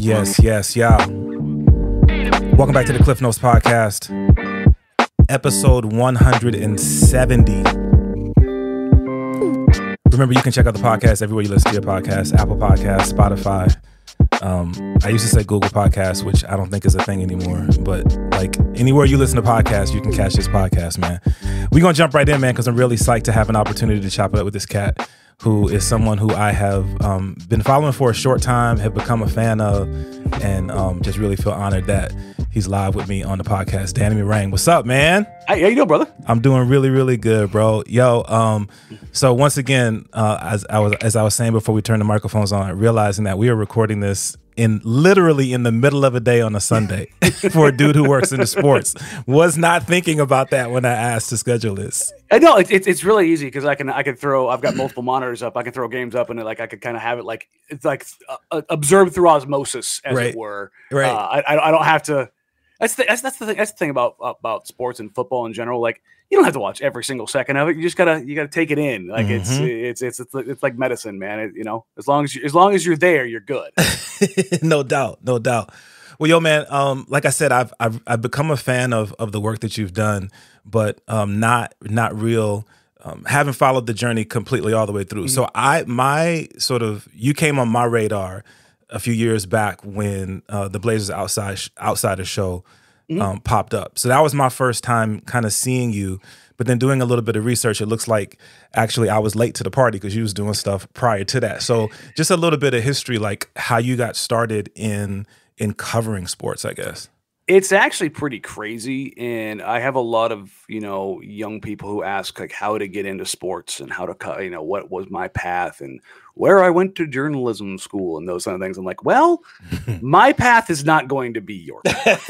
Yes, yeah. Welcome back to the Klyph Notes podcast, episode 170. Remember, you can check out the podcast everywhere you listen to your podcast: Apple Podcasts, Spotify. I used to say Google Podcasts, which I don't think is a thing anymore. But like anywhere you listen to podcasts, you can catch this podcast, man. We're gonna jump right in, man, because I'm really psyched to have an opportunity to chop it up with this cat, who is someone who I have been following for a short time, have become a fan of, and just really feel honored that he's live with me on the podcast. Danny Marang, what's up, man? Hey, how you doing, brother? I'm doing really, really good, bro. Yo, so once again, as I was saying before we turned the microphones on, realizing that we are recording this literally in the middle of a day on a Sunday for a dude who works in the sports. Was not thinking about that when I asked to schedule this. I know it's really easy because I can throw. I've got multiple monitors up. I can throw games up, and I could kind of have it like it's like observed through osmosis, as it were. Right. I don't have to. That's the thing about sports and football in general. Like, you don't have to watch every single second of it. You just gotta take it in. Like it's like medicine, man. As long as you're there, you're good. No doubt. Well, yo, man, like I said, I've become a fan of the work that you've done, but not real. Haven't followed the journey completely all the way through. Mm-hmm. So you came on my radar a few years back when the Blazers Outsider show popped up. So that was my first time kind of seeing you. But then doing a little bit of research, it looks like actually I was late to the party because you was doing stuff prior to that. So just a little bit of history, like how you got started in covering sports, I guess. It's actually pretty crazy, and I have a lot of young people who ask like how to get into sports and how to what was my path and where I went to journalism school and those kind of things. I'm like, well, my path is not going to be your path.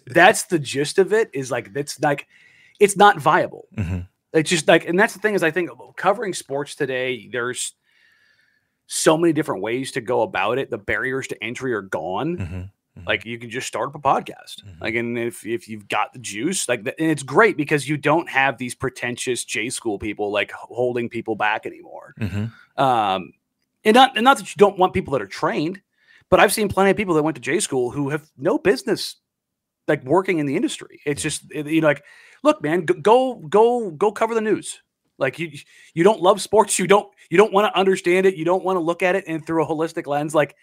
That's the gist of it. Is like it's not viable. Mm-hmm. It's just like, and that's the thing is I think covering sports today, there's so many different ways to go about it. The barriers to entry are gone. Mm-hmm. Like you can just start up a podcast. Mm-hmm. Like, and if you've got the juice, and it's great because you don't have these pretentious J school people like holding people back anymore. Mm-hmm. And not that you don't want people that are trained, but I've seen plenty of people that went to J school who have no business like working in the industry. It's just like, look, man, go cover the news. Like you don't love sports, you don't want to understand it, you don't want to look at it and through a holistic lens, like.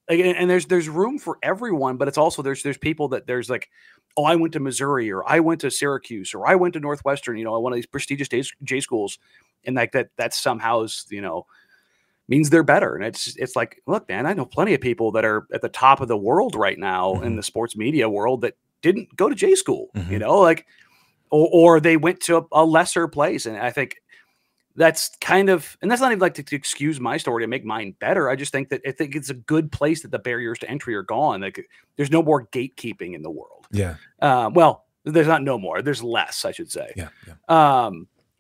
And there's room for everyone, but it's also there's people that there's like, oh, I went to Missouri or I went to Syracuse or I went to Northwestern, one of these prestigious J schools, and like that somehow is means they're better. And it's like, look, man, I know plenty of people that are at the top of the world right now in the sports media world that didn't go to J school, like or they went to a lesser place, and I think. That's kind of, and that's not even like to excuse my story to make mine better. I just think it's a good place that the barriers to entry are gone. Like there's no more gatekeeping in the world. Yeah. Well, there's not no more. There's less, I should say. Yeah.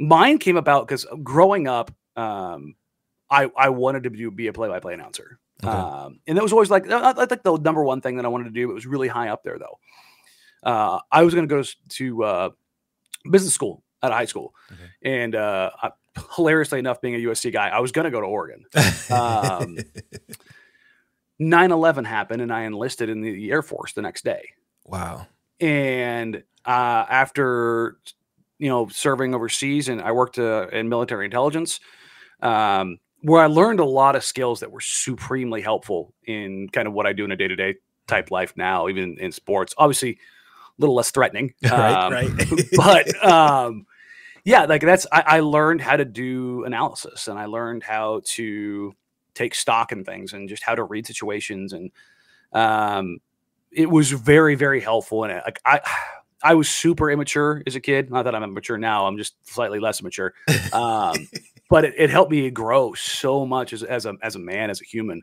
Mine came about because growing up, I wanted to be a play-by-play announcer. Okay. And that was always like, I think the number one thing that I wanted to do. It was really high up there though. I was going to go to business school at a high school, and hilariously enough, being a USC guy, I was going to go to Oregon. 9/11 happened, and I enlisted in the Air Force the next day. Wow. And after, serving overseas, and I worked in military intelligence, where I learned a lot of skills that were supremely helpful in kind of what I do in a day-to-day type life now, even in sports. Obviously, a little less threatening. Right. But yeah, like I learned how to do analysis, and I learned how to take stock in things and just how to read situations. And it was very, very helpful. And I was super immature as a kid. Not that I'm immature now. I'm just slightly less immature. But it helped me grow so much as a man, as a human,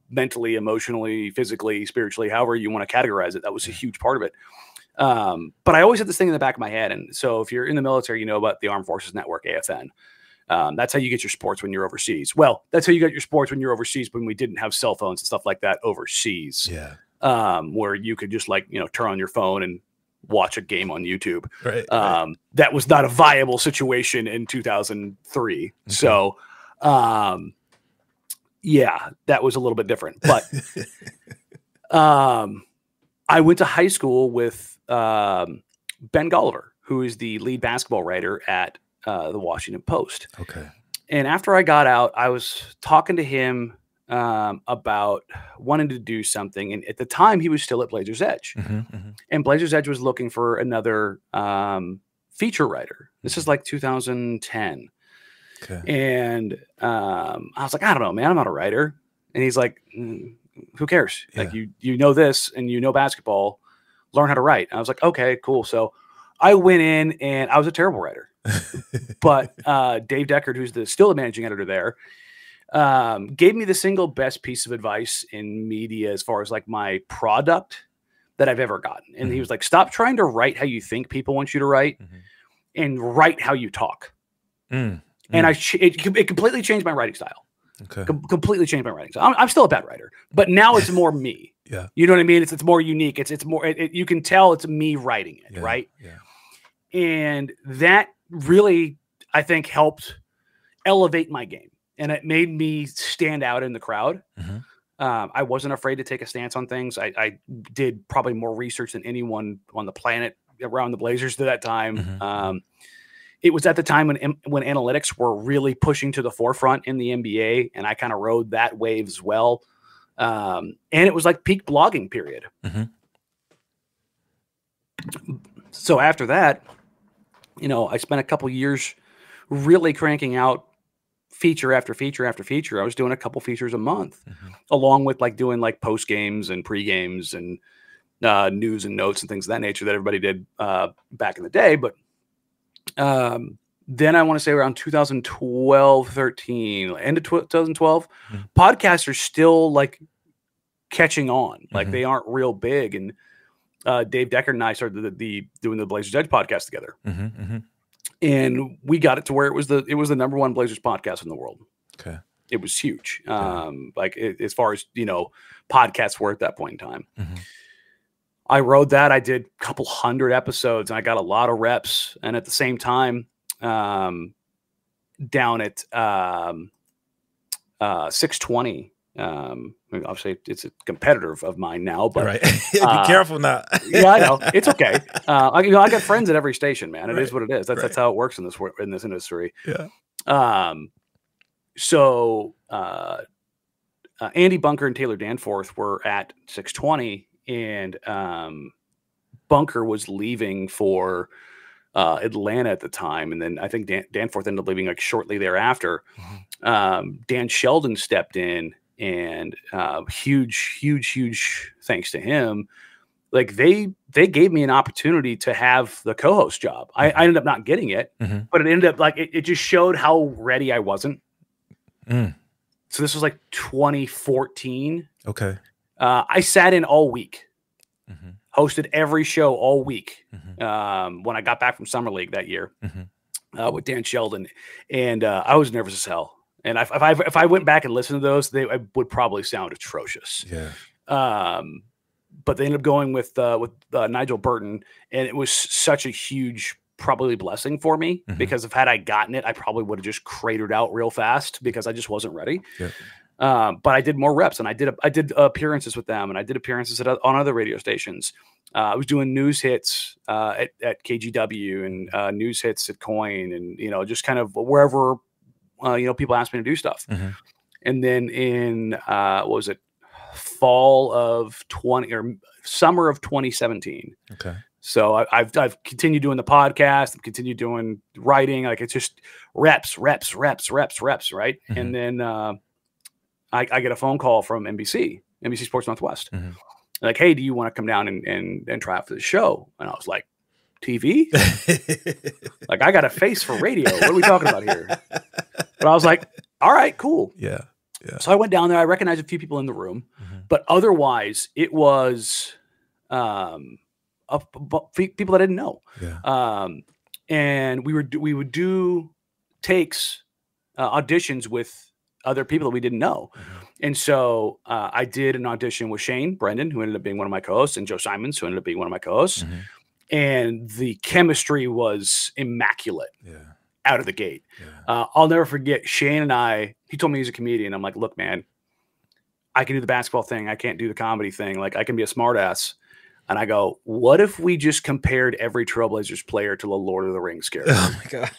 mentally, emotionally, physically, spiritually, however you want to categorize it. That was a huge part of it. But I always had this thing in the back of my head. And so if you're in the military, you know about the Armed Forces Network, AFN. That's how you get your sports when you're overseas. Well, that's how you got your sports when you're overseas, when we didn't have cell phones and stuff like that overseas. Yeah. Where you could just turn on your phone and watch a game on YouTube. Right. That was not a viable situation in 2003. Okay. So, Yeah, that was a little bit different. But I went to high school with Ben Golliver, who is the lead basketball writer at the Washington Post. Okay. And after I got out, I was talking to him about wanting to do something. And at the time, he was still at Blazers Edge. And Blazers Edge was looking for another feature writer. This is like 2010. Okay. And I was like, I don't know, man, I'm not a writer. And he's like, who cares? Yeah. Like you know this and you know basketball, learn how to write. And I was like, okay, cool. So I went in and I was a terrible writer. But Dave Deckard, who's still the managing editor there, gave me the single best piece of advice in media as far as like my product that I've ever gotten. And he was like, stop trying to write how you think people want you to write and write how you talk. And it completely changed my writing style. Okay. Completely changed my writing style. I'm still a bad writer, but now it's more me. Yeah. You know what I mean? It's more unique. It's more, you can tell it's me writing it. Right. Yeah. And that really, I think, helped elevate my game. And it made me stand out in the crowd. I wasn't afraid to take a stance on things. I did probably more research than anyone on the planet around the Blazers at that time. It was at the time when analytics were really pushing to the forefront in the NBA, and I kind of rode that wave as well. And it was like peak blogging period. So after that, you know, I spent a couple years really cranking out feature after feature after feature. I was doing a couple features a month, along with like doing like post games and pre games and news and notes and things of that nature that everybody did back in the day. But then I want to say around 2012, 13, end of 2012, podcasts are still like catching on. Like they aren't real big. And Dave Deckard and I started doing the Blazers Edge podcast together. And we got it to where it was the number one Blazers podcast in the world. Okay. It was huge. As far as, you know, podcasts were at that point in time. I rode that. I did a couple hundred episodes and I got a lot of reps. And at the same time, down at 620, obviously it's a competitor of mine now, but be careful now. Yeah, I know. It's okay. I got friends at every station, man. It is what it is. That's how it works in this industry. Yeah. So Andy Bunker and Taylor Danforth were at 620, and Bunker was leaving for Atlanta at the time, and then I think Danforth ended up leaving like shortly thereafter. Dan Sheldon stepped in, and huge thanks to him. Like they gave me an opportunity to have the co-host job. I ended up not getting it, but it ended up like it just showed how ready I wasn't. So this was like 2014. Okay. I sat in all week, hosted every show all week. When I got back from Summer League that year with Dan Sheldon, and I was nervous as hell. And if I went back and listened to those, they would probably sound atrocious. Yeah. But they ended up going with Nigel Burton, and it was such a huge probably blessing for me because if had I gotten it, I probably would have just cratered out real fast because I just wasn't ready. Yeah. But I did more reps, and I did appearances with them, and I did appearances on other radio stations. I was doing news hits at KGW and news hits at Coin, and just kind of wherever people asked me to do stuff. And then in what was it, fall of summer of 2017. Okay. So I've continued doing the podcast, I've continued doing writing. Like it's just reps, right? And then I get a phone call from NBC Sports Northwest. Like, hey, do you want to come down and try out for the show? And I was like, TV? Like, I got a face for radio. What are we talking about here? But I was like, all right, cool. Yeah. So I went down there. I recognized a few people in the room, but otherwise it was people that I didn't know. Yeah. And we would do takes, auditions with other people that we didn't know. And so I did an audition with Shane Brendan, who ended up being one of my co-hosts, and Joe Simons, who ended up being one of my co-hosts. And the chemistry was immaculate out of the gate. Yeah. I'll never forget Shane and he told me he's a comedian. I'm like, look, man, I can do the basketball thing. I can't do the comedy thing. Like, I can be a smartass. And I go, what if we just compared every Trailblazers player to the Lord of the Rings character? Oh my gosh.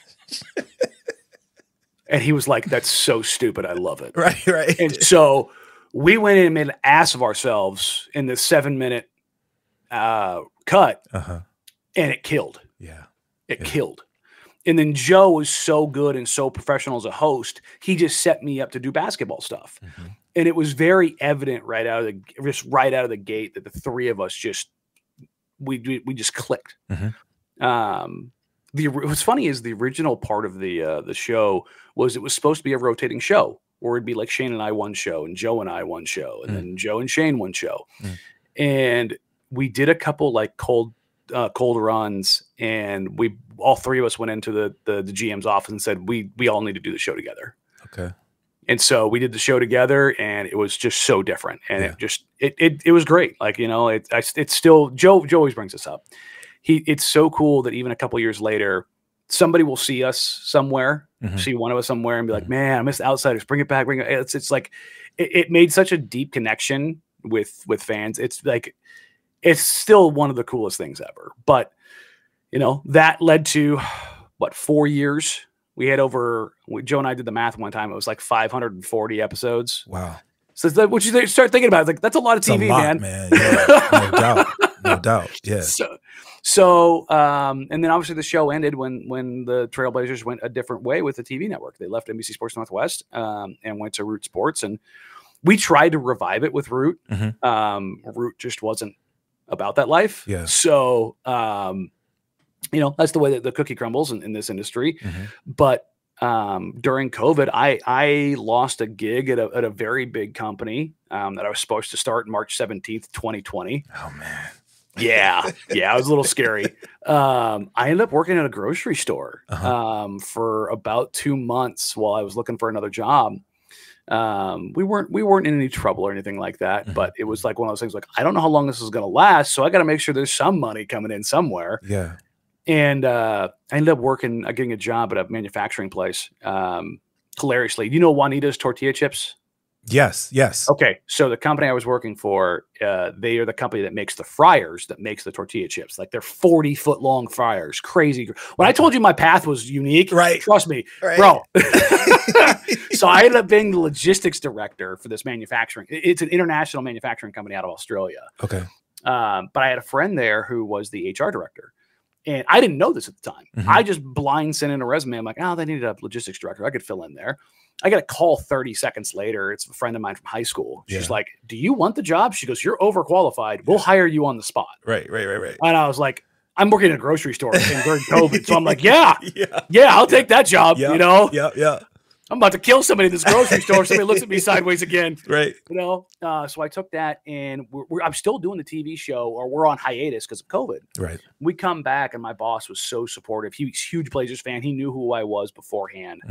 And he was like, that's so stupid. I love it. Right, right. And so we went in and made an ass of ourselves in the 7-minute cut, and it killed. Yeah. It killed. And then Joe was so good and so professional as a host, he just set me up to do basketball stuff. And it was very evident right out of the gate that the three of us just we just clicked. What's funny is the original part of the show was it was supposed to be a rotating show where it'd be like Shane and I one show and Joe and I one show and then Joe and Shane one show. And we did a couple like cold runs, and all three of us went into the GM's office and said, we all need to do the show together. Okay. And so we did the show together, and it was just so different. And it was great. Like, you know, it's still, Joe always brings this up. It's so cool that even a couple years later, somebody will see us somewhere, see one of us somewhere and be like, man, I miss the Outsiders. Bring it back. Bring it. It's like, it made such a deep connection with fans. It's like, it's still one of the coolest things ever. But, you know, that led to, 4 years? We had Joe and I did the math one time. It was like 540 episodes. Wow. So what you start thinking about, it's like, that's a lot of TV, man. Yeah, no doubt. No doubt. Yeah. So, and then obviously the show ended when the Trailblazers went a different way with the TV network. They left NBC Sports Northwest and went to Root Sports. And we tried to revive it with Root. Root just wasn't about that life. Yeah. So, you know, that's the way that the cookie crumbles in this industry. But during COVID, I lost a gig at a very big company that I was supposed to start March 17th, 2020. Oh, man. Yeah. Yeah. It was a little scary. I ended up working at a grocery store for about 2 months while I was looking for another job. We weren't in any trouble or anything like that, but it was like one of those things like, I don't know how long this is going to last. So I got to make sure there's some money coming in somewhere. Yeah. And I ended up getting a job at a manufacturing place. Hilariously, you know Juanita's tortilla chips? Yes. Yes. Okay. So the company I was working for, they are the company that makes the fryers that makes the tortilla chips. Like, they're 40-foot long fryers. Crazy. When I told you my path was unique, right? Trust me, bro. So I ended up being the logistics director for this manufacturing. It's an international manufacturing company out of Australia. Okay. But I had a friend there who was the HR director. And I didn't know this at the time. I just blind sent in a resume. I'm like, oh, they needed a logistics director. I could fill in there. I got a call 30 seconds later. It's a friend of mine from high school. She's like, do you want the job? She goes, you're overqualified. We'll hire you on the spot. Right. And I was like, I'm working in a grocery store during COVID. So I'm like, yeah, I'll take that job. You know? Yeah. I'm about to kill somebody in this grocery store. Somebody looks at me sideways again. Right. You know? So I took that, and I'm still doing the TV show, or we're on hiatus because of COVID. Right. We come back, and my boss was so supportive. He was a huge Blazers fan. He knew who I was beforehand.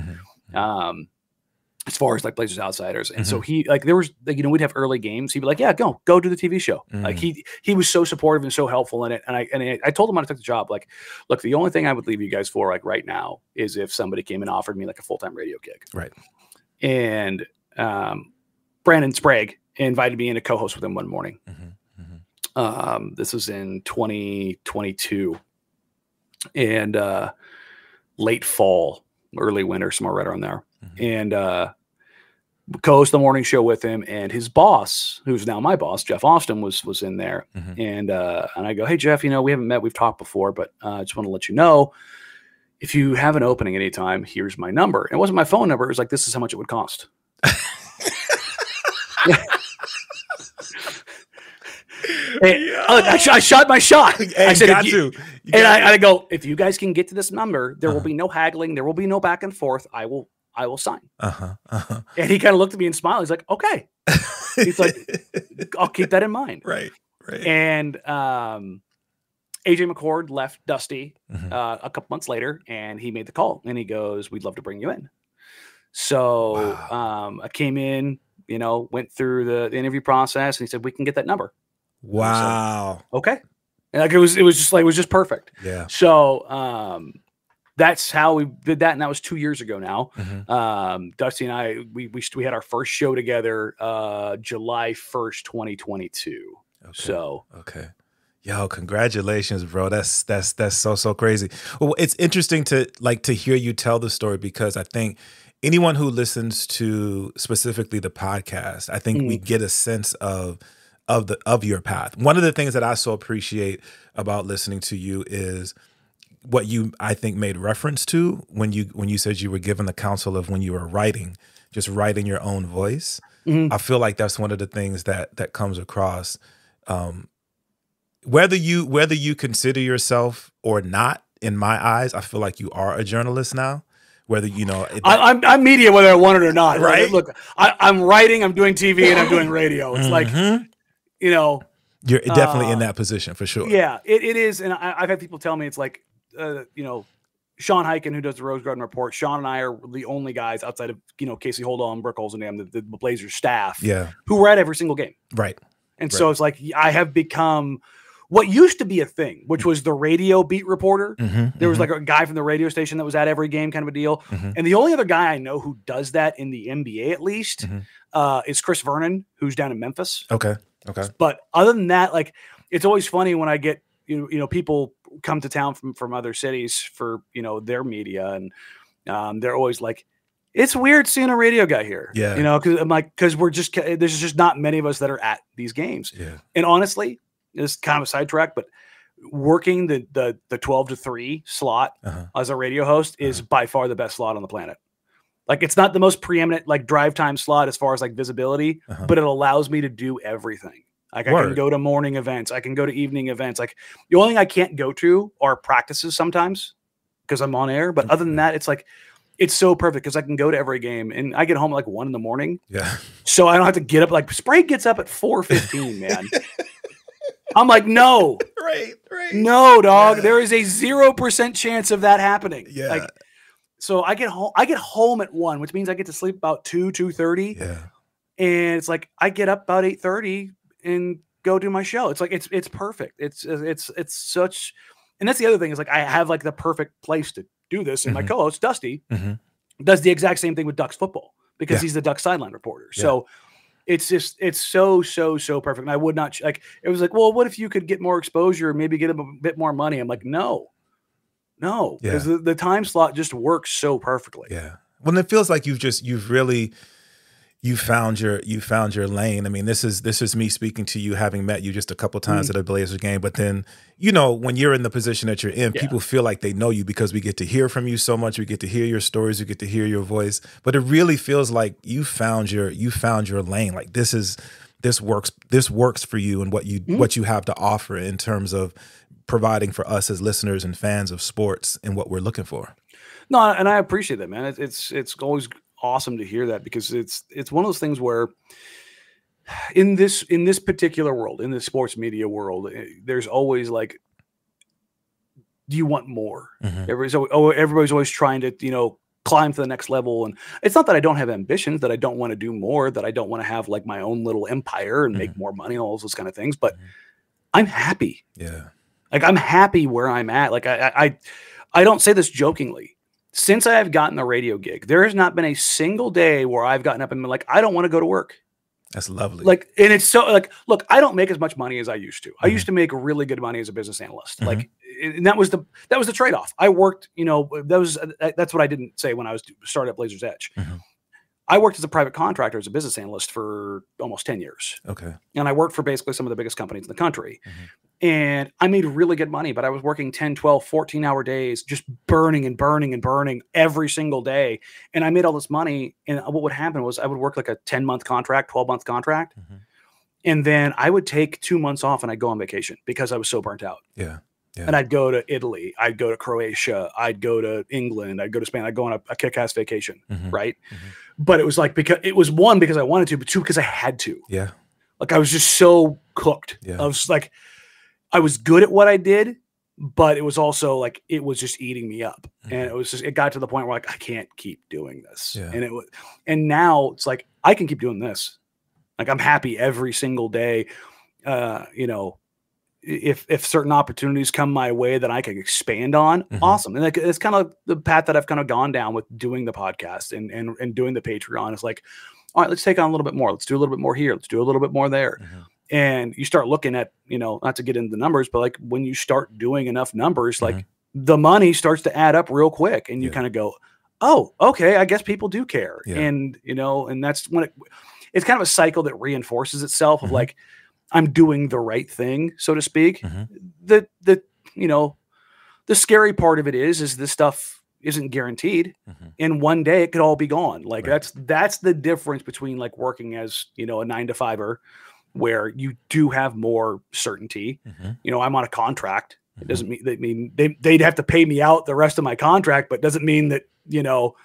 As far as like Blazers Outsiders. And so he, like, there was, like, you know, we'd have early games. He'd be like, yeah, go do the TV show. Like, he was so supportive and so helpful in it. And I told him when I took the job, like, look, the only thing I would leave you guys for, like, right now is if somebody came and offered me like a full-time radio gig. Right. And Brandon Sprague invited me in to co-host with him one morning. This was in 2022 and late fall, early winter, somewhere right around there. And co-host the morning show with him, and his boss, who's now my boss, Jeff Austin, was in there. And I go, hey, Jeff, you know, we haven't met, we've talked before, but I just want to let you know, if you have an opening anytime, here's my number. And it wasn't my phone number. It was like, this is how much it would cost. I shot my shot. I said, I go, if you guys can get to this number, there will be no haggling. There will be no back and forth. I will sign. And he kind of looked at me and smiled. He's like, okay. He's like, I'll keep that in mind. Right. And AJ McCord left Dusty a couple months later, and he made the call, and he goes, we'd love to bring you in. So I came in, you know, went through the interview process, and he said, we can get that number. Wow. Said, okay. And like, it was just perfect. Yeah. So, that's how we did that. And that was 2 years ago now. Mm-hmm. Dusty and I, we had our first show together, July 1st, 2022. Okay. So, okay. Yo, congratulations, bro. That's so crazy. Well, it's interesting to hear you tell the story, because I think anyone who listens to specifically the podcast, I think we get a sense of your path. One of the things that I so appreciate about listening to you is what you, I think, made reference to when you said you were given the counsel of when you were writing, just writing your own voice. I feel like that's one of the things that comes across. Whether you consider yourself or not, in my eyes, I feel like you are a journalist now. Whether I'm media, whether I want it or not. Right? Look, I'm writing, I'm doing TV, and I'm doing radio. It's like, you're definitely in that position for sure. Yeah, it is. And I've had people tell me it's like, Sean Hyken, who does the Rose Garden Report, Sean and I are the only guys outside of, Casey Holdall and Brooke Olsendam, the Blazers staff, who were at every single game. Right. And so it's like, I have become what used to be a thing, which was the radio beat reporter. There was like a guy from the radio station that was at every game, kind of a deal. And the only other guy I know who does that in the NBA, at least, is Chris Vernon, who's down in Memphis. Okay. But other than that, like, it's always funny when I get, people come to town from other cities for, their media. And they're always like, it's weird seeing a radio guy here. Yeah. Cause I'm like, there's just not many of us that are at these games. Yeah. And honestly, it's kind of a sidetrack, but working the 12 to 3 slot as a radio host is by far the best slot on the planet. Like, it's not the most preeminent, like, drive time slot as far as like visibility, but it allows me to do everything. Like, I can go to morning events. I can go to evening events. Like, the only thing I can't go to are practices sometimes because I'm on air. But other than that, it's like, it's so perfect because I can go to every game and I get home at like 1 a.m. Yeah. So I don't have to get up. Like, Sprague gets up at 4:15, man. I'm like, no. Right. No, dog. Yeah. There is a 0% chance of that happening. Yeah. Like, so I get home at 1, which means I get to sleep about 2:30. Yeah. And it's like, I get up about 8:30 and go do my show. It's like, it's perfect. It's such, and that's the other thing is like, I have like the perfect place to do this. And my co-host Dusty does the exact same thing with Ducks football because he's the Ducks sideline reporter. So it's just, it's so perfect. And I would not like, it was like, well, what if you could get more exposure, maybe get a bit more money? I'm like, no, because the time slot just works so perfectly. Yeah. Well, it feels like you found your lane. I mean, this is me speaking to you, having met you just a couple times at a Blazers game. But then, when you're in the position that you're in, people feel like they know you because we get to hear from you so much. We get to hear your stories. We get to hear your voice. But it really feels like you found your lane. Like this works for you and what you have to offer in terms of providing for us as listeners and fans of sports and what we're looking for. No, and I appreciate that, man. It's always awesome to hear that because it's one of those things where in this particular world, in the sports media world, there's always like, do you want more? Everybody's always trying to, climb to the next level. And it's not that I don't have ambitions, that I don't want to do more, that I don't want to have like my own little empire and make more money, all those kind of things. But I'm happy. Yeah. Like, I'm happy where I'm at. Like, I don't say this jokingly. Since I have gotten the radio gig, there has not been a single day where I've gotten up and been like, I don't want to go to work. That's lovely. Like, and it's so like, look, I don't make as much money as I used to. I used to make really good money as a business analyst. Like, and that was the trade-off. I worked, that's what I didn't say when I was started at Blazers Edge. I worked as a private contractor, as a business analyst for almost 10 years. Okay. And I worked for basically some of the biggest companies in the country. And I made really good money, but I was working 10, 12, 14-hour days, just burning every single day. And I made all this money. And what would happen was I would work like a 10-month contract, 12-month contract. And then I would take 2 months off and I'd go on vacation because I was so burnt out. Yeah. And I'd go to Italy. I'd go to Croatia. I'd go to England. I'd go to Spain. I'd go on a kick-ass vacation, right? But it was like, because it was one, because I wanted to, but two, because I had to. Yeah. Like, I was just so cooked. Yeah. I was like, I was good at what I did, but it was also like, it was just eating me up. And it got to the point where like, I can't keep doing this. Yeah. And now it's like, I can keep doing this. Like, I'm happy every single day, if certain opportunities come my way that I can expand on, awesome. And like, it's kind of the path that I've kind of gone down with doing the podcast and doing the Patreon. It's like, all right, let's take on a little bit more. Let's do a little bit more here. Let's do a little bit more there. And you start looking at, you know, not to get into the numbers, but like when you start doing enough numbers, like the money starts to add up real quick, and you kind of go, oh, okay, I guess people do care. And, you know, and that's when it's kind of a cycle that reinforces itself of like, I'm doing the right thing, so to speak. The you know, the scary part of it is this stuff isn't guaranteed. And one day it could all be gone. Like that's the difference between like working as, you know, a 9-to-5er, where you do have more certainty. You know, I'm on a contract. It doesn't mean they'd have to pay me out the rest of my contract, but doesn't mean that, you know,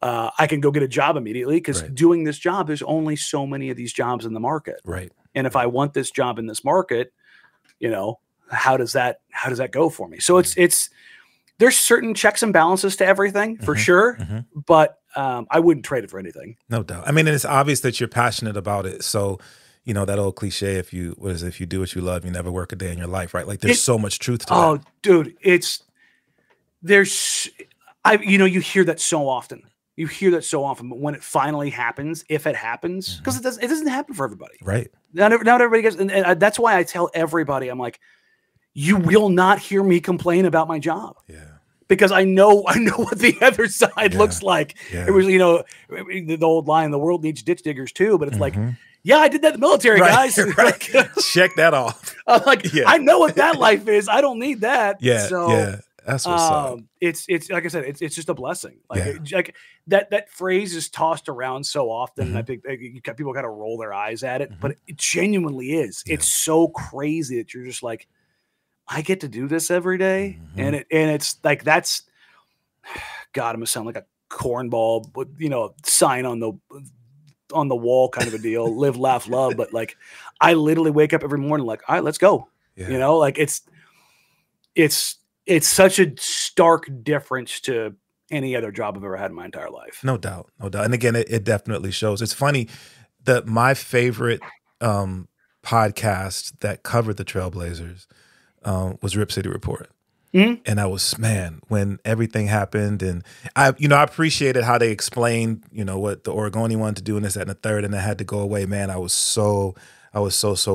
I can go get a job immediately, because doing this job, there's only so many of these jobs in the market. And if I want this job in this market, you know, how does that go for me? So it's there's certain checks and balances to everything for sure. But I wouldn't trade it for anything. No doubt. I mean, and it's obvious that you're passionate about it. So, you know, that old cliche, if you do what you love, you never work a day in your life, right? Like there's so much truth to that. Oh, dude, you know, you hear that so often. You hear that so often, but when it finally happens, if it happens, because it doesn't happen for everybody. Right. Not everybody gets, and that's why I tell everybody, I'm like, you will not hear me complain about my job. Because I know what the other side looks like. It was, you know, the old line, the world needs ditch diggers too, but it's like, yeah, I did that in the military, guys. Like, check that off. I'm like, I know what that life is. I don't need that. So, that's what's up. It's like I said, it's just a blessing. Like, like that phrase is tossed around so often. I think people kind of roll their eyes at it, but it genuinely is. It's so crazy that you're just like, I get to do this every day, and it's like that's, God, I'm gonna sound like a cornball, but you know, sign on the wall kind of a deal. Live, laugh, love. But like, I literally wake up every morning like, all right, let's go. You know, like it's such a stark difference to any other job I've ever had in my entire life. No doubt. And again, it definitely shows. It's funny that my favorite podcast that covered the Trailblazers was Rip City Report. And I was, man, when everything happened, and I appreciated how they explained, you know, what the Oregonian wanted to do and this, that, and the third, and it had to go away. Man, I was so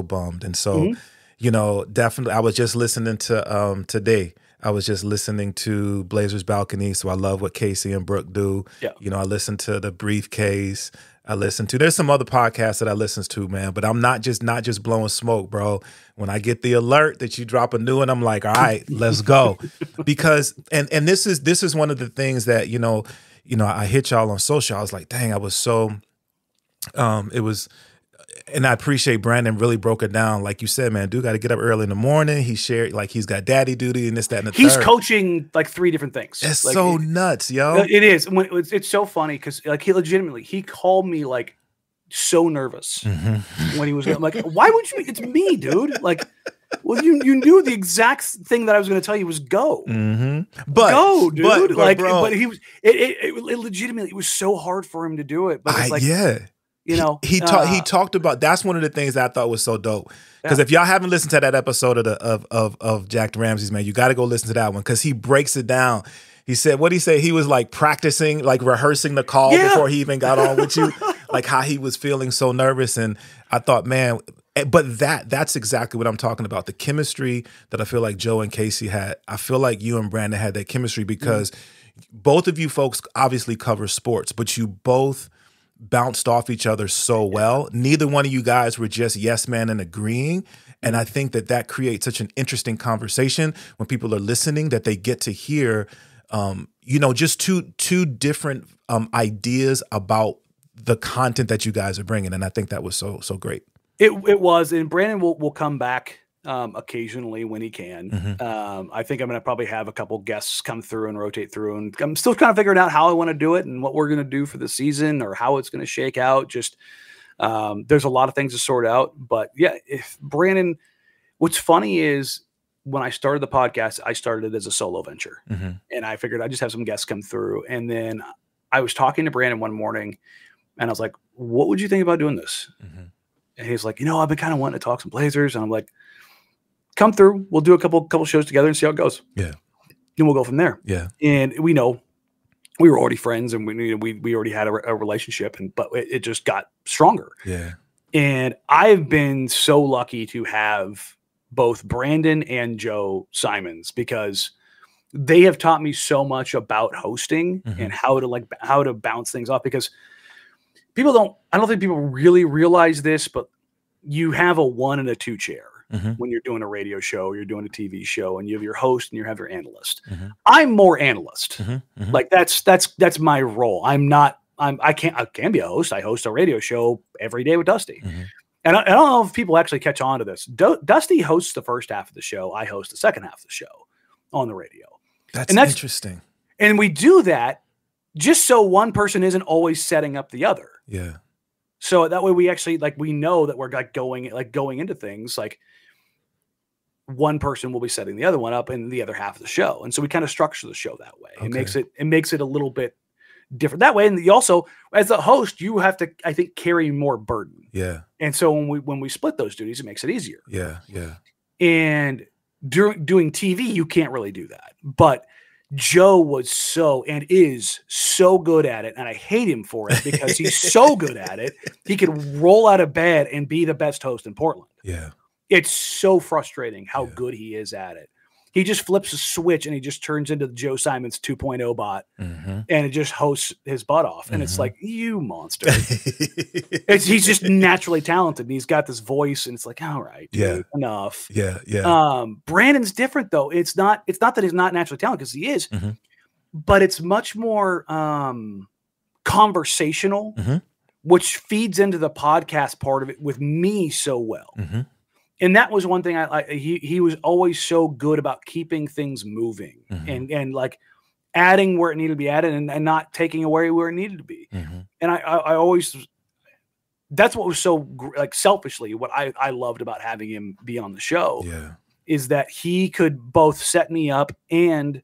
bummed. And so, you know, definitely, I was just listening to today. I was just listening to Blazers Balcony, so I love what Casey and Brooke do. You know, I listened to The Briefcase. There's some other podcasts that I listen to, man, but I'm not just blowing smoke, bro. When I get the alert that you drop a new one, I'm like, all right, let's go. Because, and this is one of the things that, you know, I hit y'all on social. I was like, dang, I was so, and I appreciate Brandon really broke it down. Like you said, man, dude got to get up early in the morning. He shared, like, he's got daddy duty and this, that, and the third. He's coaching like 3 different things. It's like, so nuts, yo. It is. It's so funny because like he called me like so nervous when he was I'm like, why would you? It's me, dude. Like, well, you knew the exact thing that I was going to tell you was go. But go, dude. But he was. It legitimately. It was so hard for him to do it. But it's like, you know, he talked about, that's one of the things that I thought was so dope. Because if y'all haven't listened to that episode of Jacked Ramsays, man, you got to go listen to that one, because he breaks it down. He said, what did he say? He was like practicing, like rehearsing the call before he even got on with you, like how he was feeling so nervous. And I thought, man, but that's exactly what I'm talking about. The chemistry that I feel like Joe and Casey had. I feel like you and Brandon had that chemistry because both of you folks obviously cover sports, but you both bounced off each other so well. Neither one of you guys were just yes man and agreeing. And I think that creates such an interesting conversation when people are listening, that they get to hear, you know, just two different ideas about the content that you guys are bringing. And I think that was so great. It was, and Brandon will come back occasionally when he can. I think I'm going to probably have a couple guests come through and rotate through, and I'm still kind of figuring out how I want to do it and what we're going to do for the season or how it's going to shake out. Just there's a lot of things to sort out, but yeah, if Brandon, what's funny is when I started the podcast, I started it as a solo venture, and I figured I'd just have some guests come through. And then I was talking to Brandon one morning, and I was like, what would you think about doing this? And he's like, you know, I've been kind of wanting to talk some Blazers. And I'm like, come through. We'll do a couple shows together and see how it goes. Yeah. And we'll go from there. Yeah. And we know we were already friends, and we already had a relationship, but it just got stronger. Yeah. And I've been so lucky to have both Brandon and Joe Simons, because they have taught me so much about hosting and how to bounce things off, because I don't think people really realize this, but you have a 1 and a 2 chair when you're doing a radio show, or you're doing a TV show, and you have your host and you have your analyst. I'm more analyst. Like that's my role. I can be a host. I host a radio show every day with Dusty. And I don't know if people actually catch on to this. Dusty hosts the first half of the show. I host the second half of the show on the radio. That's interesting. And we do that just so one person isn't always setting up the other. Yeah. So that way we actually, we know that we're going into things, like one person will be setting the other one up in the other half of the show. And so we kind of structure the show that way. Okay. It makes it a little bit different that way. And you also, as the host, you have to, I think, carry more burden. Yeah. And so when we split those duties, it makes it easier. Yeah. Yeah. And doing TV, you can't really do that. But Joe was and is so good at it. And I hate him for it, because he's so good at it. He could roll out of bed and be the best host in Portland. Yeah. It's so frustrating how good he is at it. He just flips a switch and he just turns into the Joe Simons 2.0 bot, and it just hosts his butt off. And it's like, you monster. He's just naturally talented, and he's got this voice, and it's like, all right, dude, enough. Yeah. Yeah. Brandon's different though. It's not that he's not naturally talented, because he is, but it's much more conversational, which feeds into the podcast part of it with me so well. And that was one thing he was always so good about keeping things moving and like adding where it needed to be added, and not taking away where it needed to be. And I always, that's what was so selfishly what I loved about having him be on the show. Yeah. Is that he could both set me up, and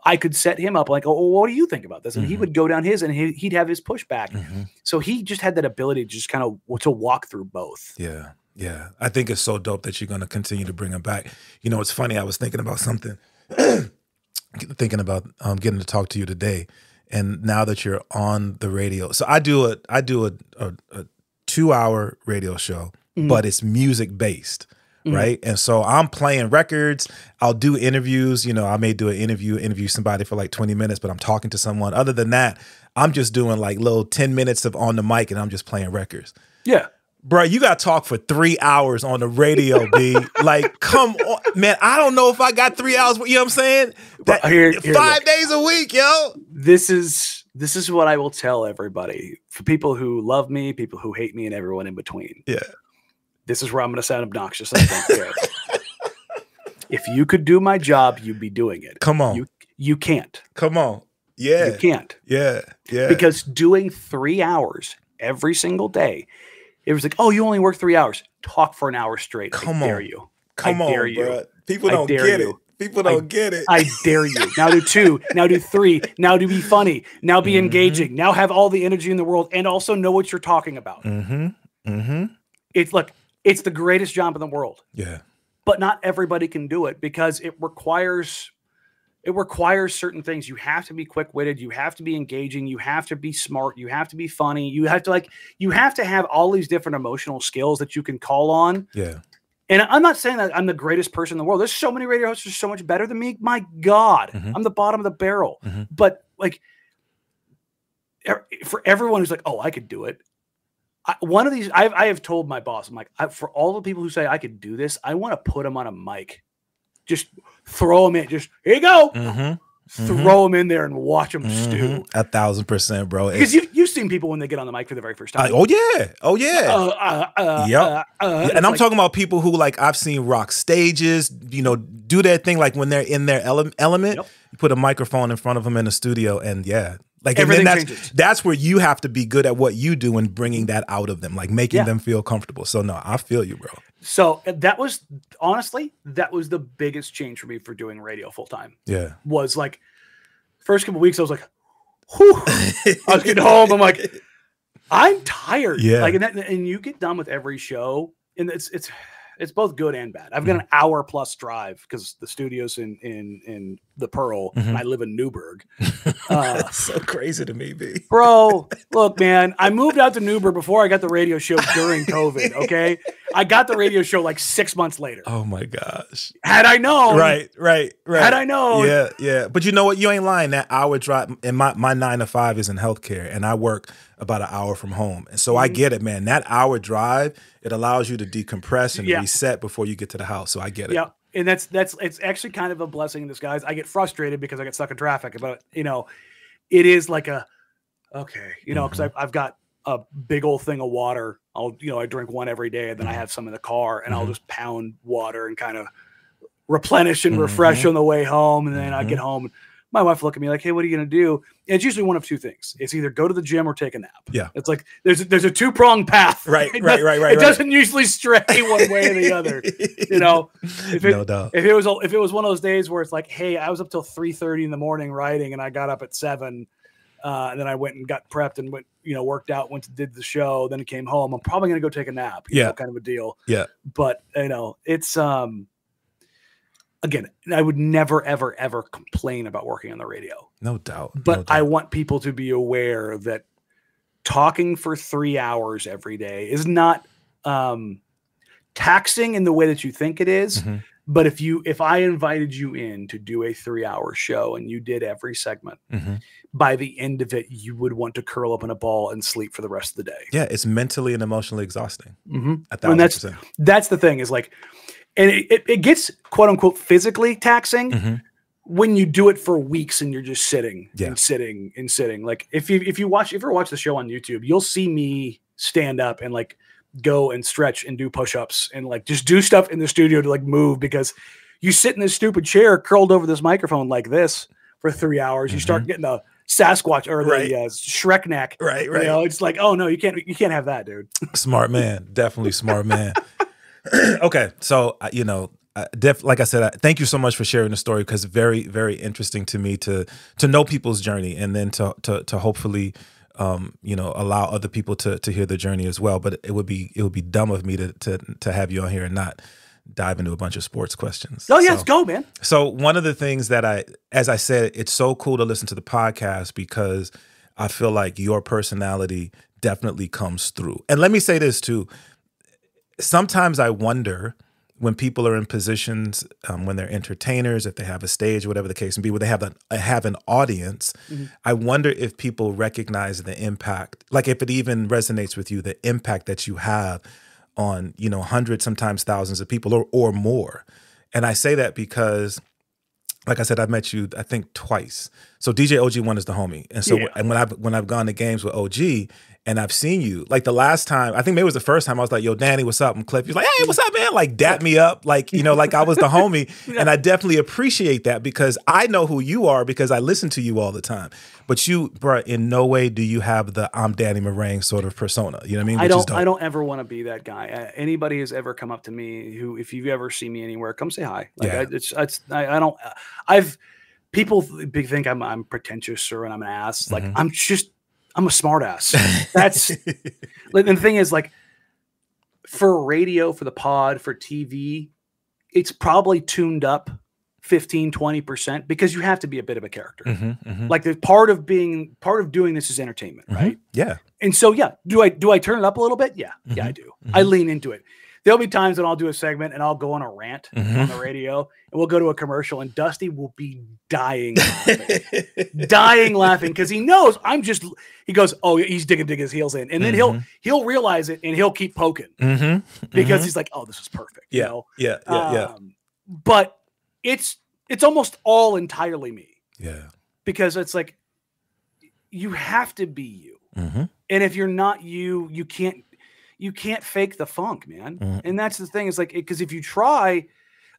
I could set him up, like, oh, what do you think about this? And he would go down his, and he'd have his pushback. So he just had that ability to just kind of to walk through both. Yeah. Yeah. I think it's so dope that you're going to continue to bring him back. You know, it's funny. I was thinking about something, thinking about getting to talk to you today. And now that you're on the radio, so I do a 2-hour radio show, but it's music based. Right. And so I'm playing records. I'll do interviews. You know, I may do an interview somebody for like 20 minutes, but I'm talking to someone. Other than that, I'm just doing like little 10 minutes of on the mic, and I'm just playing records. Yeah. Bro, you got to talk for 3 hours on the radio, B. Like, come on, man. I don't know if I got 3 hours. You know what I'm saying? That, 5 days a week, yo. This is what I will tell everybody. For people who love me, people who hate me, and everyone in between. Yeah. This is where I'm going to sound obnoxious. I don't care. If you could do my job, you'd be doing it. Come on. You can't. Come on. Yeah. You can't. Yeah. Yeah. Because doing 3 hours every single day, it was like, oh, you only work 3 hours. Talk for an hour straight. I dare you. Come on, bro. People don't get it. People don't get it. I dare you. Now do 2. Now do 3. Now do be funny. Now be engaging. Now have all the energy in the world, and also know what you're talking about. It's the greatest job in the world. Yeah. But not everybody can do it, because it requires certain things. You have to be quick-witted. You have to be engaging. You have to be smart. You have to be funny. You have to have all these different emotional skills that you can call on. Yeah. And I'm not saying that I'm the greatest person in the world. There's so many radio hosts who are so much better than me. My God, I'm the bottom of the barrel. But like, for everyone who's like, oh, I could do it. I have told my boss, I'm like, for all the people who say I could do this, I want to put them on a mic. Just throw them in. Just, here you go. Throw them in there and watch them stew. 1,000%, bro. Because you've seen people when they get on the mic for the very first time. Oh, yeah. Oh, yeah. Yep. And I'm talking about people who, like, I've seen rock stages, you know, do their thing, like when they're in their element. Yep. You put a microphone in front of them in the studio, and yeah. Like, everything changes. That's where you have to be good at what you do and bringing that out of them, like making them feel comfortable. So no, I feel you, bro. So that was the biggest change for me for doing radio full time. Yeah. Was like, first couple of weeks, I was like, whew. I was getting home. I'm like, I'm tired. Yeah. Like, and you get done with every show, and it's both good and bad. I've got an hour plus drive because the studio's in the Pearl, and I live in Newburgh. That's so crazy to me, B. Bro, look, man, I moved out to Newburgh before I got the radio show during COVID. Okay, I got the radio show like 6 months later. Oh my gosh! Had I known, right. Had I known, yeah. But you know what? You ain't lying. That hour drive, and my 9 to 5 is in healthcare, and I work about an hour from home, and so I get it, man. That hour drive, it allows you to decompress and reset before you get to the house. So I get it. Yeah. And that's it's actually kind of a blessing in disguise. I get frustrated because I get stuck in traffic, but it is like because I've got a big old thing of water. I drink one every day, and then I have some in the car, and I'll just pound water and kind of replenish and refresh on the way home. And then I get home, and my wife will look at me like, "Hey, what are you going to do?" And it's usually one of two things. It's either go to the gym or take a nap. Yeah. It's like there's a two-pronged path. Right. It doesn't usually stray one way or the other. No doubt. If it was one of those days where it's like, hey, I was up till 3:30 in the morning writing, and I got up at 7, and then I went and got prepped and went, worked out, did the show, then it came home. I'm probably going to go take a nap. Kind of a deal. Yeah. But it's again, I would never, ever, ever complain about working on the radio. No doubt. But I want people to be aware that talking for 3 hours every day is not taxing in the way that you think it is. But if I invited you in to do a 3-hour show and you did every segment, by the end of it, you would want to curl up in a ball and sleep for the rest of the day. Yeah, it's mentally and emotionally exhausting. And that's the thing is like, and it gets quote unquote physically taxing when you do it for weeks and you're just sitting and sitting and sitting. Like if you ever watch the show on YouTube, you'll see me stand up and like go and stretch and do push-ups and like just do stuff in the studio to like move, because you sit in this stupid chair curled over this microphone like this for 3 hours. You start getting the Sasquatch or the Shrek neck. Right. It's like, oh no, you can't have that, dude. Smart man. Definitely smart man. Okay, so like I said, thank you so much for sharing the story, because very, very interesting to me to know people's journey, and then to hopefully allow other people to hear the journey as well. But it would be dumb of me to have you on here and not dive into a bunch of sports questions. Oh yeah, let's go, man. So one of the things that as I said, it's so cool to listen to the podcast because I feel like your personality definitely comes through. And let me say this too. Sometimes I wonder when people are in positions, when they're entertainers, if they have a stage, whatever the case may be, where they have an audience, I wonder if people recognize the impact, like if it even resonates with you, the impact that you have on, hundreds, sometimes thousands of people or more. And I say that because, like I said, I've met you, I think, twice. So DJ OG1 is the homie. And so and when I've gone to games with OG and I've seen you, like the last time, I think maybe it was the first time, I was like, yo, Danny, what's up? And Klyph, he was like, hey, what's up, man? Like, dap me up. Like, like I was the homie. And I definitely appreciate that because I know who you are because I listen to you all the time. But you, bro, in no way do you have the I'm Danny Marang sort of persona. You know what I mean? I don't ever want to be that guy. Anybody who's ever come up to me who, if you've ever seen me anywhere, come say hi. Like, people think I'm pretentious or I'm an ass. Like I'm a smart ass. That's and the thing is, like, for radio, for the pod, for TV, it's probably tuned up 15-20% because you have to be a bit of a character. Like the part of doing this is entertainment, right? Yeah. And so do I turn it up a little bit? Yeah, I do. I lean into it. There'll be times when I'll do a segment and I'll go on a rant on the radio, and we'll go to a commercial, and Dusty will be dying laughing because he knows he goes, oh, he's digging his heels in, and then he'll realize it and he'll keep poking because he's like, oh, this is perfect. Yeah. But it's almost all entirely me. Yeah. Because it's like you have to be you, and if you're not you, you can't fake the funk, man. And that's the thing. It's like, because if you try,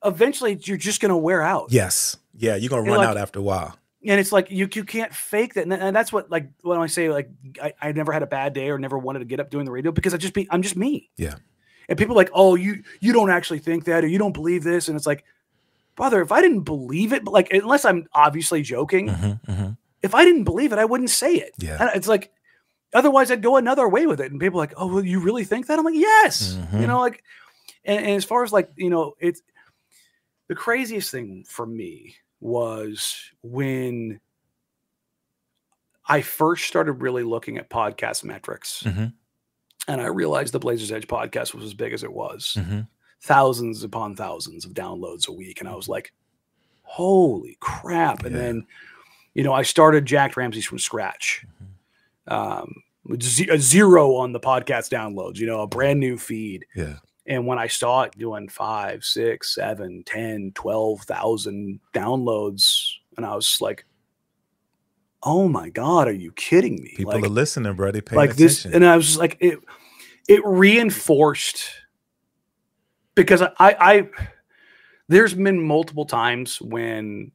eventually you're just going to wear out. Yes. Yeah. You're going to run out after a while. And it's like, you can't fake that. And that's what, like, when I say, like, I never had a bad day or never wanted to get up doing the radio because I'm just me. Yeah. And people are like, oh, you don't actually think that, or you don't believe this. And it's like, brother, if I didn't believe it, but like, unless I'm obviously joking, if I didn't believe it, I wouldn't say it. Yeah. It's like, otherwise I'd go another way with it. And people are like, oh, well, you really think that? I'm like, yes. Like, And as far as like, you know, it's the craziest thing for me was when I first started really looking at podcast metrics, and I realized the Blazers Edge podcast was as big as it was, thousands upon thousands of downloads a week. And I was like, holy crap. And then, you know, I started Jacked Ramsays from scratch. Zero on the podcast downloads, you know, a brand new feed. Yeah. And when I saw it doing 5, 6, 7, 10, 12,000 downloads, and I was like, oh my God, are you kidding me? People are listening, bro. They pay like attention. This, and I was just like, it reinforced, because I there's been multiple times when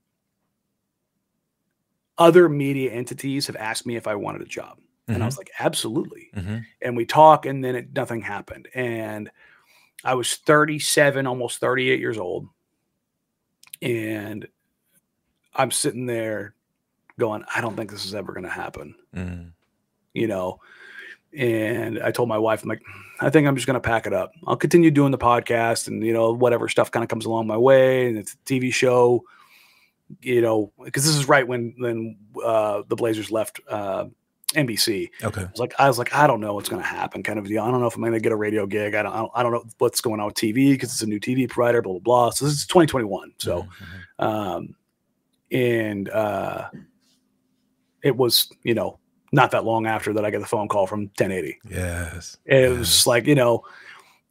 other media entities have asked me if I wanted a job. And I was like, absolutely. And we talk, and then nothing happened. And I was 37, almost 38 years old. And I'm sitting there going, I don't think this is ever going to happen. You know? And I told my wife, I'm like, I think I'm just going to pack it up. I'll continue doing the podcast and, you know, whatever stuff kind of comes along my way. And it's a TV show, you know, because this is right when the Blazers left NBC. Okay. I was like, I don't know what's going to happen, kind of deal. I don't know if I'm going to get a radio gig. I don't know what's going on with TV, because it's a new TV provider, blah, blah, blah. So this is 2021. So, it was, you know, not that long after that I get the phone call from 1080. Yes. It was like, you know,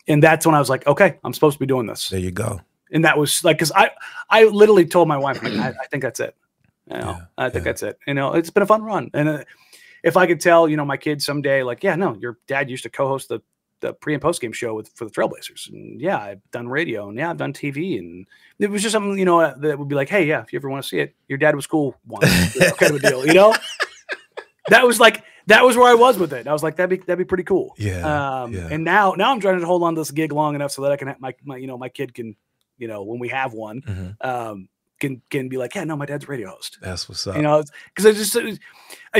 and that's when I was like, okay, I'm supposed to be doing this. There you go. And that was like, because I literally told my wife, like, I think that's it. You know, I think that's it. You know, it's been a fun run. And if I could tell, you know, my kids someday, like, yeah, no, your dad used to co-host the pre and post game show for the Trailblazers. And yeah, I've done radio, and yeah, I've done TV. And it was just something, you know, that would be like, hey, yeah, if you ever want to see it, your dad was cool once, you know, kind of a deal, you know? That was where I was with it. I was like, that'd be pretty cool. Yeah. And now I'm trying to hold on to this gig long enough so that I can have my kid can, you know, when we have one, can be like, yeah, no, my dad's a radio host. That's what's up. You know, because it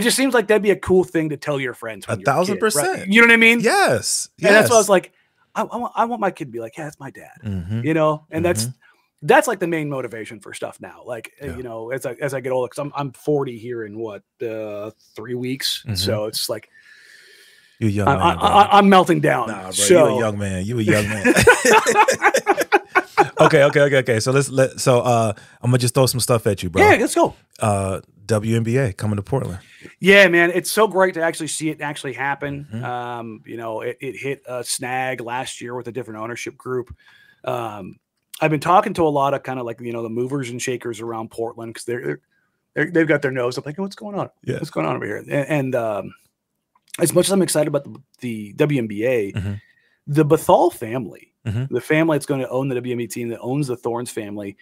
just seems like that'd be a cool thing to tell your friends. 1,000%. Right? You know what I mean? Yes. And that's why I was like, I want my kid to be like, yeah, that's my dad. You know, and that's like the main motivation for stuff now. Like, you know, as I get older, because I'm 40 here in 3 weeks. So it's like, you're young man, I'm melting down. Nah, bro, you're a young man. You a young man. Okay. So I'm gonna just throw some stuff at you, bro. Yeah, let's go. WNBA coming to Portland. Yeah, man, it's so great to actually see it actually happen. You know, it hit a snag last year with a different ownership group. I've been talking to a lot of kind of like, you know, the movers and shakers around Portland, because they've got their nose up like, what's going on? Yeah. What's going on over here? And as much as I'm excited about the WNBA, the Bethal family, the family that's going to own the WNBA team, that owns the Thorns family,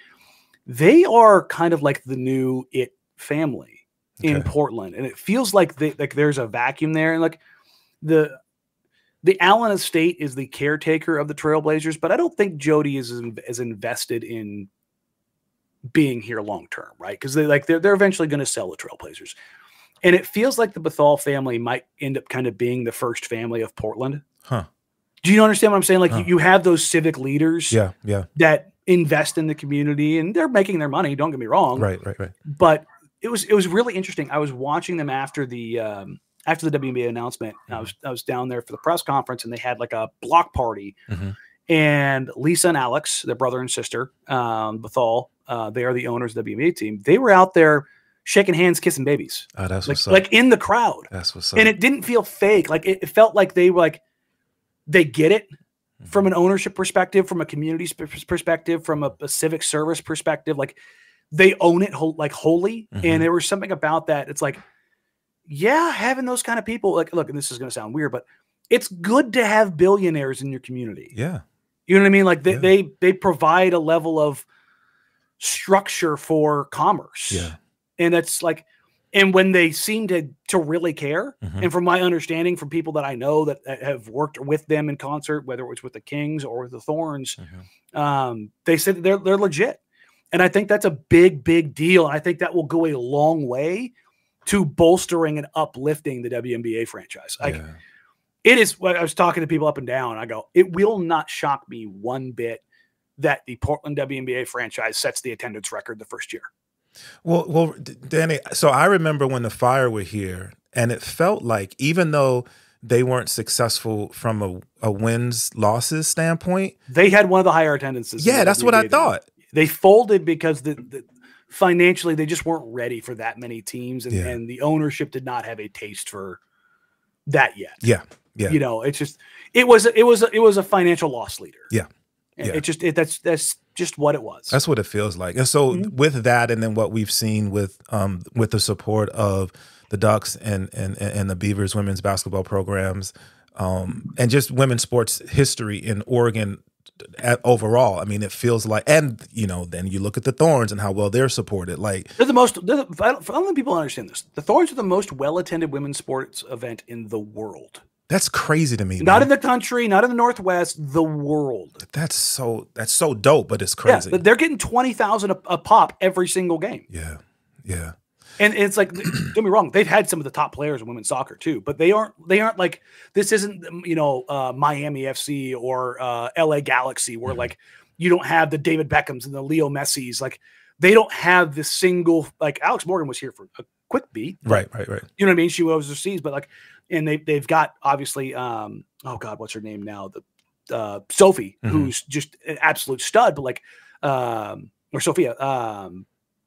they are kind of like the new it family in Portland. And it feels like there's a vacuum there. And like the Allen estate is the caretaker of the Trailblazers, but I don't think Jody is as invested in being here long term, right? Because they're eventually going to sell the Trailblazers, and it feels like the Bethal family might end up kind of being the first family of Portland. Huh? Do you understand what I'm saying? Like you have those civic leaders, that invest in the community, and they're making their money. Don't get me wrong, right. But it was really interesting. I was watching them after the WNBA announcement. I was down there for the press conference, and they had like a block party. And Lisa and Alex, their brother and sister, Bethal, they are the owners of the WNBA team. They were out there shaking hands, kissing babies. Oh, that's what's up. Like in the crowd. That's what's up. And it didn't feel fake. Like it felt like they were like, they get it from an ownership perspective, from a community perspective, from a civic service perspective. Like they own it wholly. And there was something about that. It's like, yeah, having those kind of people, like, look, and this is going to sound weird, but it's good to have billionaires in your community. Yeah. You know what I mean? Like they provide a level of structure for commerce. Yeah. And that's like, and when they seem to really care, and from my understanding from people that I know that have worked with them in concert, whether it was with the Kings or the Thorns, they said they're legit. And I think that's a big, big deal. And I think that will go a long way to bolstering and uplifting the WNBA franchise. It is. When I was talking to people up and down, I go, it will not shock me one bit that the Portland WNBA franchise sets the attendance record the first year. Well, Danny, so I remember when the Fire were here, and it felt like even though they weren't successful from a wins-losses standpoint, they had one of the higher attendances. Yeah, that's what I thought. They folded because the financially they just weren't ready for that many teams, and the ownership did not have a taste for that yet. Yeah. You know, it's just it was a financial loss leader. Yeah. That's just what it was. That's what it feels like. And so with that, and then what we've seen with the support of the Ducks and the Beavers women's basketball programs, and just women's sports history in Oregon overall, I mean, it feels like, and you know, then you look at the Thorns and how well they're supported. Like I don't think people understand this. The Thorns are the most well-attended women's sports event in the world. That's crazy to me. Not in the country, not in the Northwest, the world. That's so dope, but it's crazy. Yeah, they're getting 20,000 a pop every single game. Yeah, yeah. And it's like, don't get me wrong, they've had some of the top players in women's soccer too, but they aren't like, this isn't Miami FC or LA Galaxy where like you don't have the David Beckhams and the Leo Messis. Like they don't have this single, like Alex Morgan was here for a quick beat. Right. You know what I mean? She was overseas, but like, and they've got obviously, oh God, what's her name now? The Sophie, who's just an absolute stud, but like, or Sophia,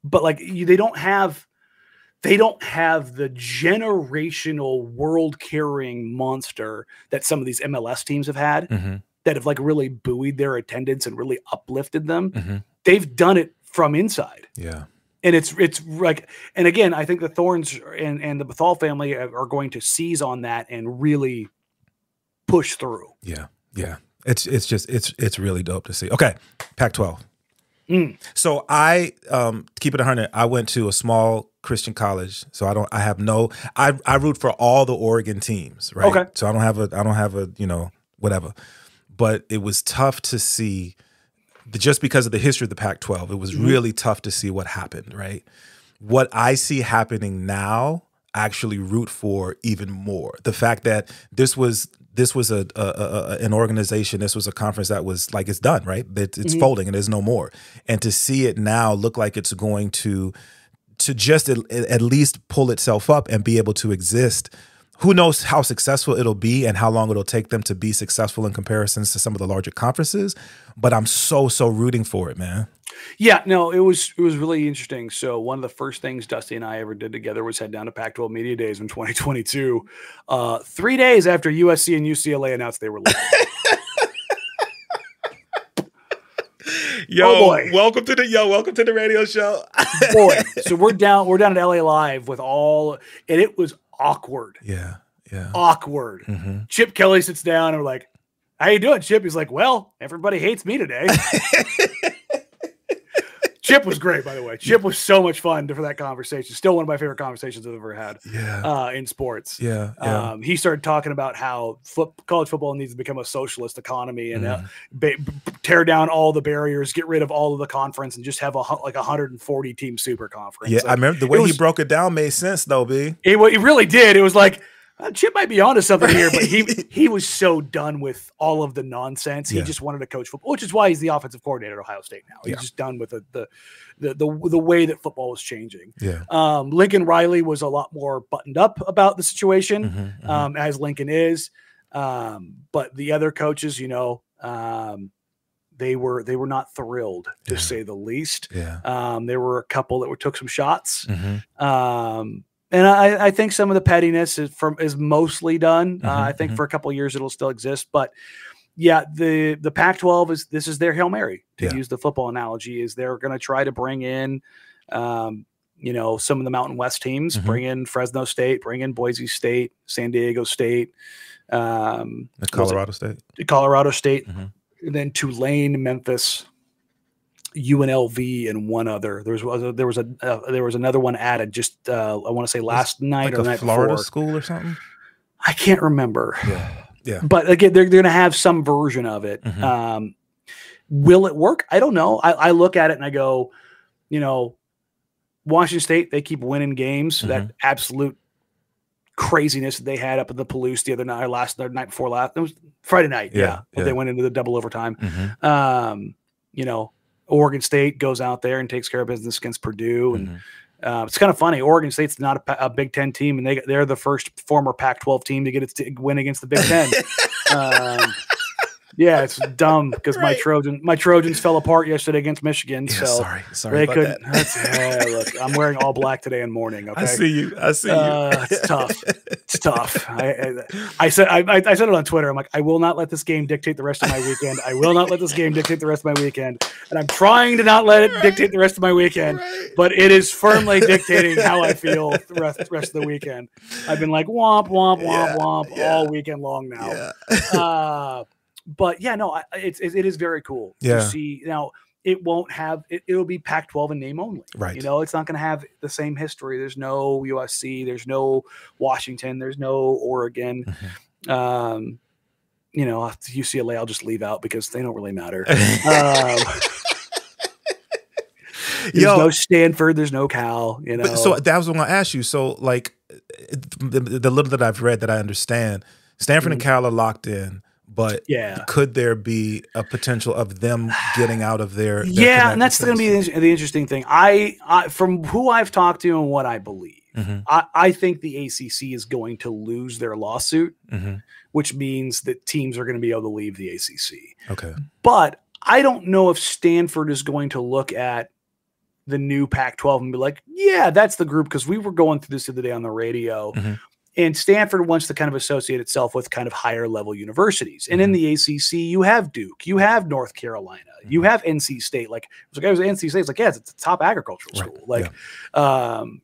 but like they don't have the generational world carrying monster that some of these MLS teams have had that have like really buoyed their attendance and really uplifted them. They've done it from inside. Yeah. And it's like, and again, I think the Thorns and the Bethal family are going to seize on that and really push through. Yeah. Yeah. It's really dope to see. Okay. Pac-12. So I, keep it 100. I went to a small Christian college. So I root for all the Oregon teams, right? Okay. So I don't have a, whatever, but it was tough to see just because of the history of the Pac-12, it was really tough to see what happened, right? What I see happening now, I actually root for even more. The fact that this was an organization, this was a conference that was like, it's done, right? It's folding and there's no more. And to see it now look like it's going to just at least pull itself up and be able to exist. Who knows how successful it'll be and how long it'll take them to be successful in comparisons to some of the larger conferences. But I'm so rooting for it, man. Yeah, no, it was really interesting. So one of the first things Dusty and I ever did together was head down to Pac-12 Media Days in 2022. 3 days after USC and UCLA announced they were leaving. Welcome to the radio show. Boy, so we're down at LA Live with and it was awkward. Yeah. Awkward. Chip Kelly sits down and we're like, "How you doing, Chip?" He's like, "Well, everybody hates me today." Chip was great, by the way. Chip was so much fun for that conversation. Still one of my favorite conversations I've ever had in sports. Yeah. He started talking about how college football needs to become a socialist economy and tear down all the barriers, get rid of all of the conference, and just have like 140 team super conference. Yeah, like, I remember the way he broke it down made sense, though, B. He really did. It was like, Chip might be onto something here, but he was so done with all of the nonsense. He just wanted to coach football, which is why he's the offensive coordinator at Ohio State now. He's just done with the way that football is changing. Yeah. Lincoln Riley was a lot more buttoned up about the situation, as Lincoln is. But the other coaches, they were not thrilled, to say the least. Yeah. There were a couple that took some shots. And I think some of the pettiness is mostly done. I think for a couple of years it'll still exist, but yeah, the Pac-12 this is their Hail Mary, to use the football analogy. Is they're going to try to bring in, some of the Mountain West teams, bring in Fresno State, bring in Boise State, San Diego State, Colorado State, and then Tulane, Memphis, UNLV, and one other. There was another one added just I want to say last night or the night Florida before. School or something. I can't remember. Yeah. But again, they're going to have some version of it. Will it work? I don't know. I look at it and I go, Washington State, they keep winning games. That absolute craziness that they had up in the Palouse the other night, the night before last. It was Friday night. Yeah. They went into the double overtime. You know, Oregon State goes out there and takes care of business against Purdue. And it's kind of funny. Oregon State's not a Big Ten team, and they're the first former Pac-12 team to get to win against the Big Ten. Yeah, it's dumb because my Trojans fell apart yesterday against Michigan. Yeah, so sorry about that. Look, I'm wearing all black today in mourning. Okay, I see you. It's tough. It's tough. I said it on Twitter. I'm like, I will not let this game dictate the rest of my weekend. I will not let this game dictate the rest of my weekend. And I'm trying to not let it dictate the rest of my weekend, but it is firmly dictating how I feel the rest of the weekend. I've been like womp womp womp womp all weekend long now. But yeah, no, it is very cool to see. Now it won't have it'll be Pac-12 in name only, right? You know, it's not going to have the same history. There's no USC, there's no Washington, there's no Oregon. You know, UCLA I'll just leave out because they don't really matter. There's no Stanford, there's no Cal. You know, so that was what I want to ask you. So like the little that I've read that I understand, Stanford and Cal are locked in. But could there be a potential of them getting out of their and that's going to be the interesting thing. I from who I've talked to and what I believe, I think the ACC is going to lose their lawsuit, which means that teams are going to be able to leave the ACC. Okay, but I don't know if Stanford is going to look at the new Pac-12 and be like, yeah, that's the group, because we were going through this the other day on the radio. And Stanford wants to kind of associate itself with kind of higher level universities. And in the ACC, you have Duke, you have North Carolina, you have NC State. Like, I was at NC State. It's like, it's a top agricultural school. Like,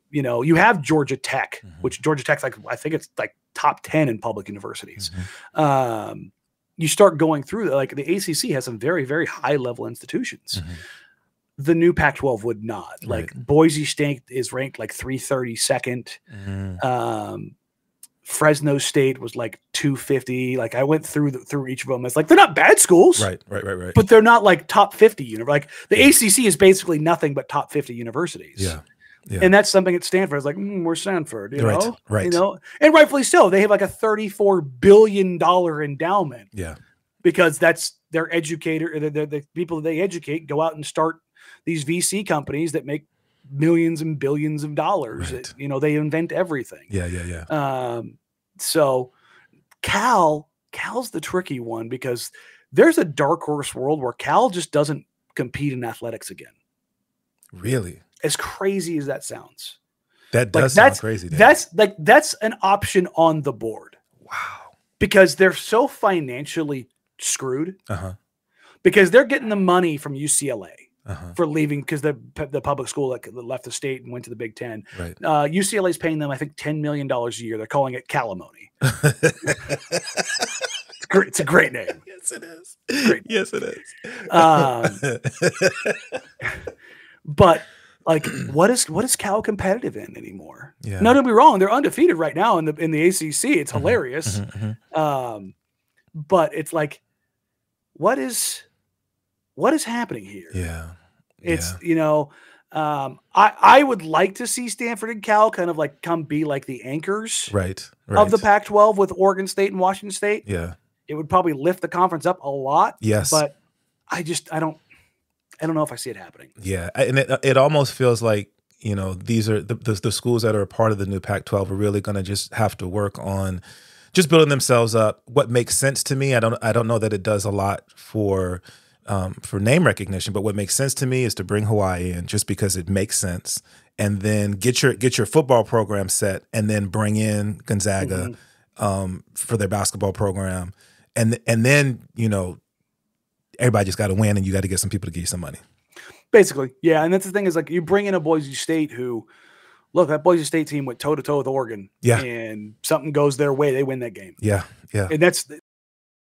you know, you have Georgia Tech, which Georgia Tech's like, I think it's like top 10 in public universities. You start going through like the ACC has some very, very high level institutions. The new Pac-12 would not. Like Boise State is ranked like 332nd. Fresno State was like 250. Like I went through each of them. It's like they're not bad schools, right. But they're not like top 50. Like the ACC is basically nothing but top 50 universities. And that's something at Stanford. It's like we're Stanford, you know, right? You know, and rightfully so. They have like a $34 billion endowment. Because that's their educator. The people that they educate go out and start these VC companies that make millions and billions of dollars. You know, they invent everything. So Cal's the tricky one because there's a dark horse world where Cal just doesn't compete in athletics again. Really? As crazy as that sounds. That does sound crazy. That's an option on the board. Wow. Because they're so financially screwed. Because they're getting the money from UCLA. For leaving because the public school that left the state and went to the Big Ten. UCLA is paying them, I think, $10 million a year. They're calling it Calimony. It's a great name. Yes, it is. Yes, it is. But like, what is Cal competitive in anymore? Now, don't get me wrong; they're undefeated right now in the ACC. It's hilarious. But it's like, what is happening here? It's you know, I would like to see Stanford and Cal kind of like come be like the anchors of the Pac-12 with Oregon State and Washington State. It would probably lift the conference up a lot. But I don't know if I see it happening. And it almost feels like, you know, these are the schools that are a part of the new Pac-12 are really going to just have to work on just building themselves up. What makes sense to me, I don't know that it does a lot for name recognition, but what makes sense to me is to bring Hawaii in just because it makes sense, and then get your football program set, and then bring in Gonzaga for their basketball program, and then, you know, everybody just got to win, and you got to get some people to give you some money. Basically, yeah, and that's the thing is like you bring in a Boise State who, look, that Boise State team went toe to toe with Oregon, and something goes their way, they win that game. And that's